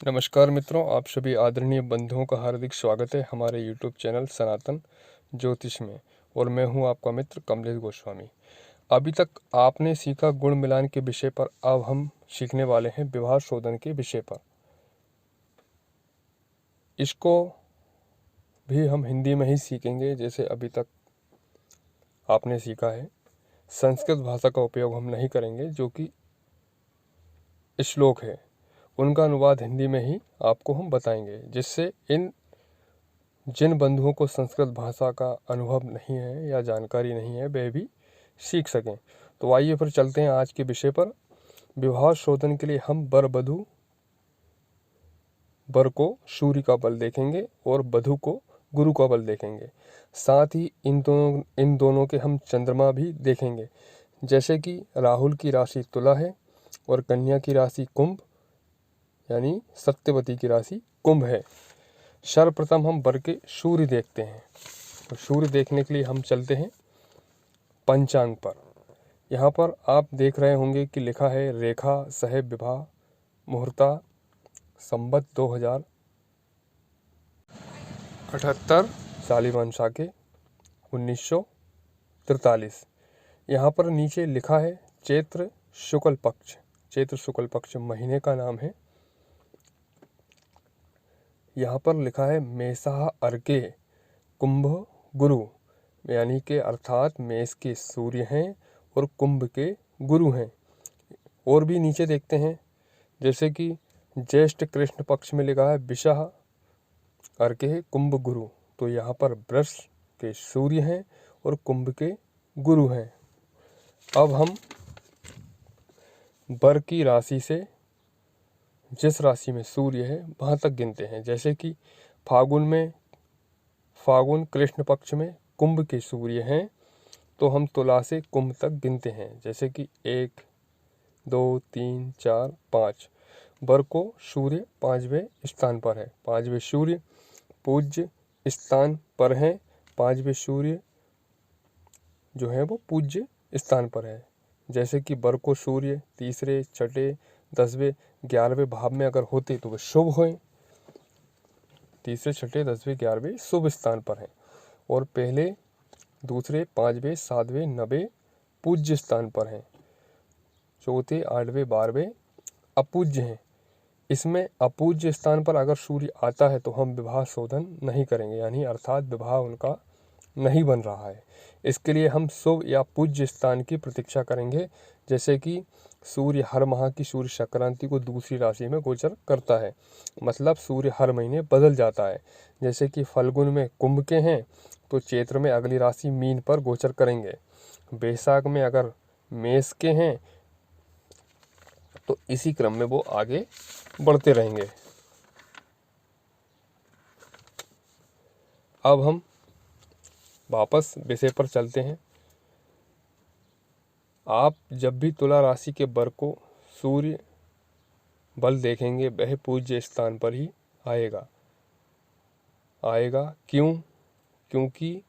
नमस्कार मित्रों, आप सभी आदरणीय बंधुओं का हार्दिक स्वागत है हमारे YouTube चैनल सनातन ज्योतिष में। और मैं हूं आपका मित्र कमलेश गोस्वामी। अभी तक आपने सीखा गुण मिलान के विषय पर, अब हम सीखने वाले हैं विवाह शोधन के विषय पर। इसको भी हम हिंदी में ही सीखेंगे जैसे अभी तक आपने सीखा है। संस्कृत भाषा का उपयोग हम नहीं करेंगे, जो कि श्लोक है उनका अनुवाद हिंदी में ही आपको हम बताएंगे, जिससे जिन बंधुओं को संस्कृत भाषा का अनुभव नहीं है या जानकारी नहीं है, वे भी सीख सकें। तो आइए फिर चलते हैं आज के विषय पर। विवाह शोधन के लिए हम वर को सूर्य का बल देखेंगे और वधु को गुरु का बल देखेंगे। साथ ही इन दोनों के हम चंद्रमा भी देखेंगे। जैसे कि राहुल की राशि तुला है और कन्या की राशि कुंभ यानी सत्यवती की राशि कुंभ है। सर्वप्रथम हम वर के सूर्य देखते हैं। तो सूर्य देखने के लिए हम चलते हैं पंचांग पर। यहाँ पर आप देख रहे होंगे कि लिखा है रेखा सह विवाह मुहूर्ता संवत 2078 शालिवान शाके 1943। यहाँ पर नीचे लिखा है चैत्र शुक्ल पक्ष। चैत्र शुक्ल पक्ष महीने का नाम है। यहाँ पर लिखा है मेषा अर्के कुंभ गुरु, यानी कि अर्थात मेष के सूर्य हैं और कुंभ के गुरु हैं। और भी नीचे देखते हैं, जैसे कि ज्येष्ठ कृष्ण पक्ष में लिखा है विषह अर्के कुंभ गुरु। तो यहाँ पर वृष के सूर्य हैं और कुंभ के गुरु हैं। अब हम वर की राशि से जिस राशि में सूर्य है वहाँ तक गिनते हैं। जैसे कि फागुन कृष्ण पक्ष में कुंभ के सूर्य हैं, तो हम तुला से कुंभ तक गिनते हैं। जैसे कि 1 2 3 4 5। वर को सूर्य 5वें स्थान पर है। 5वें सूर्य पूज्य स्थान पर हैं। 5वें सूर्य जो है वो पूज्य स्थान पर है। जैसे कि वर को सूर्य तीसरे, छठे, 10वें, 11वें भाव में अगर होते तो वे शुभ हों। तीसरे, छठे, 10वें, 11वें शुभ स्थान पर हैं। और पहले, दूसरे, 5वें, 7वें, 9वें पूज्य स्थान पर हैं। चौथे, 8वें, 12वें अपूज्य हैं। इसमें अपूज्य स्थान पर अगर सूर्य आता है तो हम विवाह शोधन नहीं करेंगे, यानी अर्थात विवाह उनका नहीं बन रहा है। इसके लिए हम शुभ या पूज्य स्थान की प्रतीक्षा करेंगे। जैसे कि सूर्य हर माह की सूर्य संक्रांति को दूसरी राशि में गोचर करता है, मतलब सूर्य हर महीने बदल जाता है। जैसे कि फल्गुन में कुंभ के हैं तो चैत्र में अगली राशि मीन पर गोचर करेंगे। बैसाख में अगर मेष के हैं तो इसी क्रम में वो आगे बढ़ते रहेंगे। अब हम वापस विषय पर चलते हैं। आप जब भी तुला राशि के वर को सूर्य बल देखेंगे वह पूज्य स्थान पर ही आएगा। क्योंकि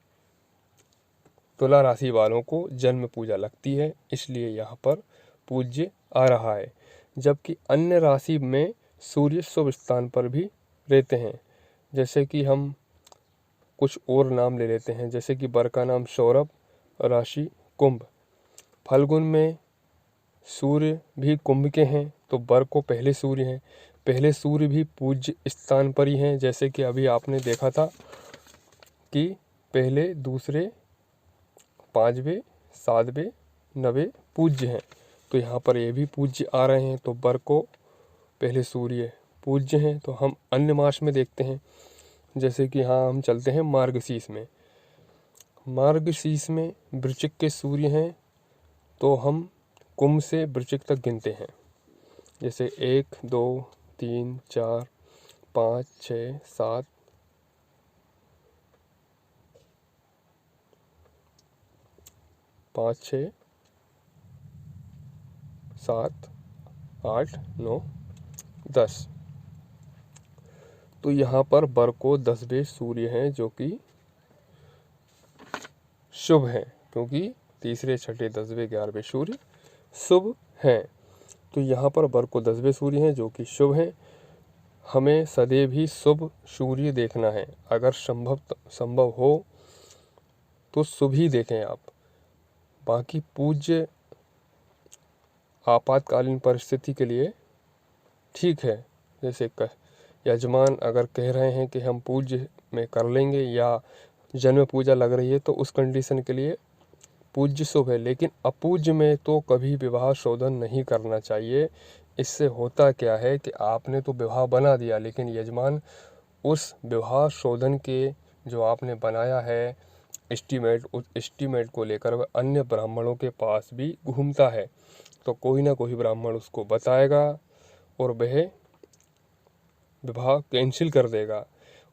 तुला राशि वालों को जन्म पूजा लगती है, इसलिए यहाँ पर पूज्य आ रहा है। जबकि अन्य राशि में सूर्य शुभ स्थान पर भी रहते हैं। जैसे कि हम कुछ और नाम ले लेते हैं। जैसे कि वर का नाम सौरभ, राशि कुंभ। फल्गुन में सूर्य भी कुंभ के हैं तो वर को पहले सूर्य हैं। पहले सूर्य भी पूज्य स्थान पर ही हैं। जैसे कि अभी आपने देखा था कि पहले, दूसरे, 5वें, 7वें, 9वें पूज्य हैं, तो यहाँ पर ये भी पूज्य आ रहे हैं। तो वर को पहले सूर्य पूज्य हैं। तो हम अन्य मास में देखते हैं। जैसे कि हाँ, हम चलते हैं मार्गशीर्ष में। मार्गशीर्ष में वृश्चिक के सूर्य हैं, तो हम कुंभ से वृश्चिक तक गिनते हैं। जैसे 1 2 3 4 5 6 7 5 6 7 8 9 10। तो यहाँ पर वर को 10वें सूर्य हैं, जो कि शुभ हैं, क्योंकि तीसरे, छठे, 10वें, 11वें सूर्य शुभ हैं। तो यहाँ पर वर को 10वें सूर्य हैं जो कि शुभ हैं। हमें सदैव ही शुभ सूर्य देखना है। अगर संभव हो तो शुभ ही देखें आप। बाकी पूज्य आपातकालीन परिस्थिति के लिए ठीक है, जैसे यजमान अगर कह रहे हैं कि हम पूज्य में कर लेंगे या जन्म पूजा लग रही है तो उस कंडीशन के लिए पूज्य शुभ है। लेकिन अपूज्य में तो कभी विवाह शोधन नहीं करना चाहिए। इससे होता क्या है कि आपने तो विवाह बना दिया, लेकिन यजमान उस विवाह शोधन के जो आपने बनाया है एस्टीमेट, उस एस्टीमेट को लेकर वह अन्य ब्राह्मणों के पास भी घूमता है। तो कोई ना कोई ब्राह्मण उसको बताएगा और वह विवाह कैंसिल कर देगा।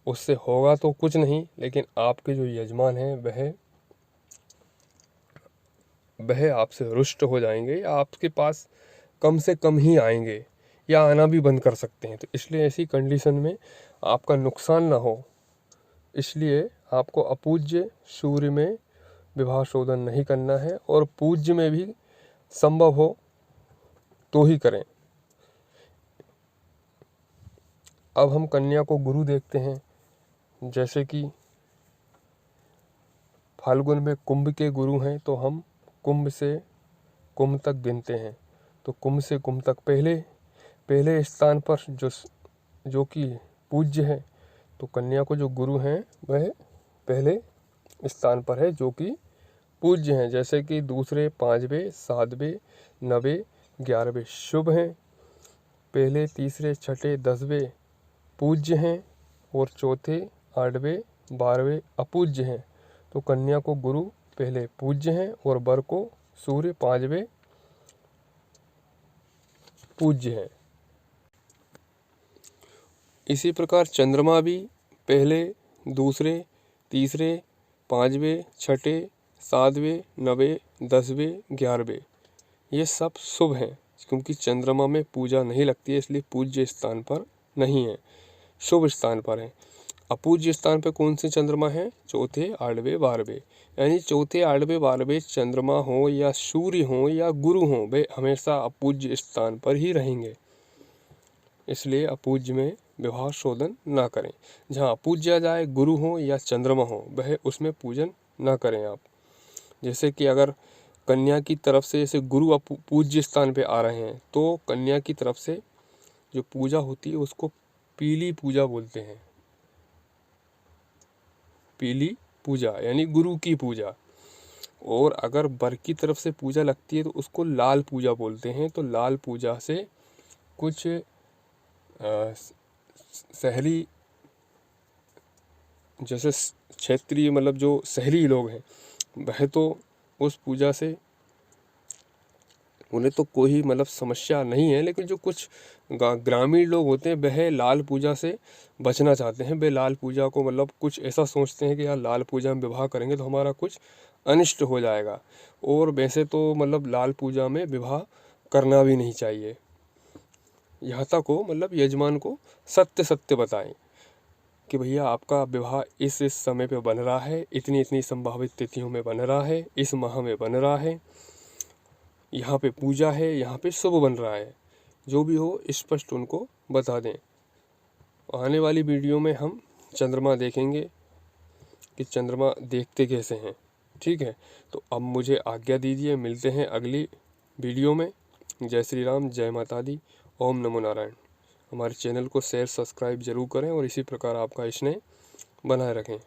उससे होगा तो कुछ नहीं, लेकिन आपके जो यजमान हैं वह आपसे रुष्ट हो जाएंगे या आपके पास कम से कम ही आएंगे या आना भी बंद कर सकते हैं। तो इसलिए ऐसी कंडीशन में आपका नुकसान ना हो, इसलिए आपको अपूज्य सूर्य में विवाह शोधन नहीं करना है और पूज्य में भी संभव हो तो ही करें। अब हम कन्या को गुरु देखते हैं। जैसे कि फाल्गुन में कुंभ के गुरु हैं तो हम कुंभ से कुंभ तक गिनते हैं। तो कुंभ से कुंभ तक पहले स्थान पर जो कि पूज्य है, तो कन्या को जो गुरु हैं वह पहले स्थान पर है जो कि पूज्य हैं। जैसे कि दूसरे 5वें 7वें 9वें 11वें शुभ हैं, पहले तीसरे छठे 10वें पूज्य हैं और चौथे 8वें 12वें अपूज्य हैं। तो कन्या को गुरु पहले पूज्य हैं और वर को सूर्य 5वें पूज्य हैं। इसी प्रकार चंद्रमा भी पहले दूसरे तीसरे 5वें 6ठे 7वें 9वें 10वें 11वें ये सब शुभ हैं, क्योंकि चंद्रमा में पूजा नहीं लगती है, इसलिए पूज्य स्थान पर नहीं है, शुभ स्थान पर है। अपूज्य स्थान पर कौन से चंद्रमा है? चौथे 8वें 12वें। यानी चौथे 8वें 12वें चंद्रमा हो या सूर्य हो या गुरु हो, वे हमेशा अपूज्य स्थान पर ही रहेंगे। इसलिए अपूज्य में विवाह शोधन ना करें। जहाँ अपूज्य आ जाए, गुरु हो या चंद्रमा हो, वह उसमें पूजन ना करें आप। जैसे कि अगर कन्या की तरफ से जैसे गुरु पूज्य स्थान पे आ रहे हैं तो कन्या की तरफ से जो पूजा होती है उसको पीली पूजा बोलते हैं। पीली पूजा यानी गुरु की पूजा। और अगर वर की तरफ से पूजा लगती है तो उसको लाल पूजा बोलते हैं। तो लाल पूजा से कुछ शहरी जैसे क्षेत्रीय मतलब जो शहरी लोग हैं वह तो उस पूजा से उन्हें तो कोई मतलब समस्या नहीं है, लेकिन जो कुछ ग्रामीण लोग होते हैं वह लाल पूजा से बचना चाहते हैं। वे लाल पूजा को मतलब कुछ ऐसा सोचते हैं कि यार लाल पूजा में विवाह करेंगे तो हमारा कुछ अनिष्ट हो जाएगा। और वैसे तो मतलब लाल पूजा में विवाह करना भी नहीं चाहिए। यहाँ तक हो मतलब यजमान को सत्य बताएं कि भैया आपका विवाह इस समय पे बन रहा है, इतनी संभावित तिथियों में बन रहा है, इस माह में बन रहा है, यहाँ पे पूजा है, यहाँ पे शुभ बन रहा है। जो भी हो स्पष्ट उनको बता दें। आने वाली वीडियो में हम चंद्रमा देखेंगे कि चंद्रमा देखते कैसे हैं। ठीक है, तो अब मुझे आज्ञा दीजिए, मिलते हैं अगली वीडियो में। जय श्री राम, जय माता दी, ओम नमो नारायण। हमारे चैनल को शेयर सब्सक्राइब जरूर करें और इसी प्रकार आपका स्नेह बनाए रखें।